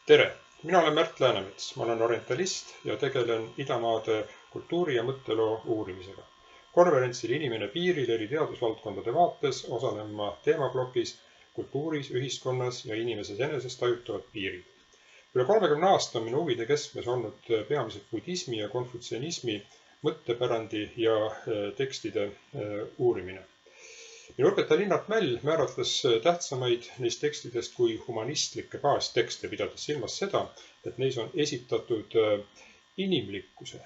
Tere! Mina olen Märt Läänemets, ma olen orientalist ja tegelen idamaade kultuuri- ja mõtteloo uurimisega. Konverentsil Inimene piiril eri teadusvaldkondade vaates osalen ma teemaplokis kultuuris, ühiskonnas ja inimeses eneses tajutavad piirid. Üle 30 aasta on minu huvide keskmes olnud peamiselt budismi ja konfutsianismi mõttepärandi ja tekstide uurimine. Minu õpetaja Linnart Mäll määratles tähtsamaid neist tekstidest kui humanistlikke baastekste, pidades silmas seda, et neis on esitatud inimlikkuse,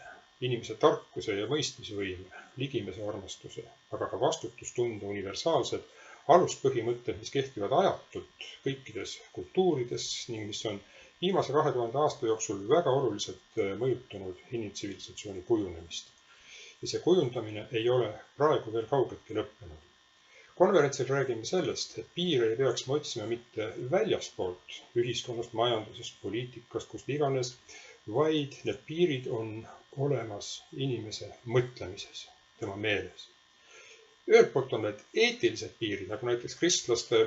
inimese tarkuse ja mõistmisvõime, ligimese armastuse, aga ka vastutustunde universaalsed aluspõhimõtted, mis kehtivad ajatult kõikides kultuurides ning mis on viimase 2000 aasta jooksul väga oluliselt mõjutanud inimtsivilisatsiooni kujunemist. Ja see kujundamine ei ole praegu veel kaugeltki lõppenud. Konverentsil räägime sellest, et piire ei peaks me otsima mitte väljaspoolt ühiskonnast, majandusest, poliitikast, kust iganes, vaid need piirid on olemas inimese mõtlemises, tema meeles. Ühelt poolt on need eetilised piirid, nagu näiteks kristlaste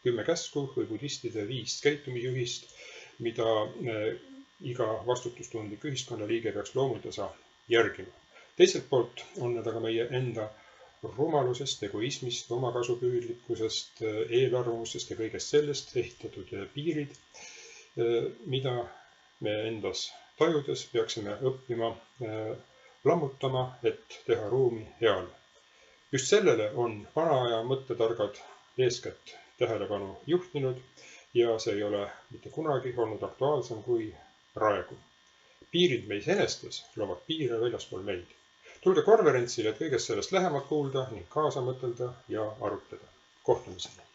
10 käsku või budistide 5 käitumisjuhist, mida iga vastutustundlik ühiskonnaliige peaks loomuldasa järgima. Teiselt poolt on need aga meie enda rumalusest, egoismist, omakasupüüdlikkusest, eelarvamusest ja kõigest sellest ehitatud piirid, mida me endas tajudes peaksime õppima lammutama, et teha ruumi heale. Just sellele on vana aja mõttetargad eeskätt tähelepanu juhtinud ja see ei ole mitte kunagi olnud aktuaalsem kui praegu. Piirid meis enestes loovad piire väljaspool meid. Tulge konverentsile, et kõigest sellest lähemalt kuulda ning kaasa mõtelda ja arutleda. Kohtumiseni!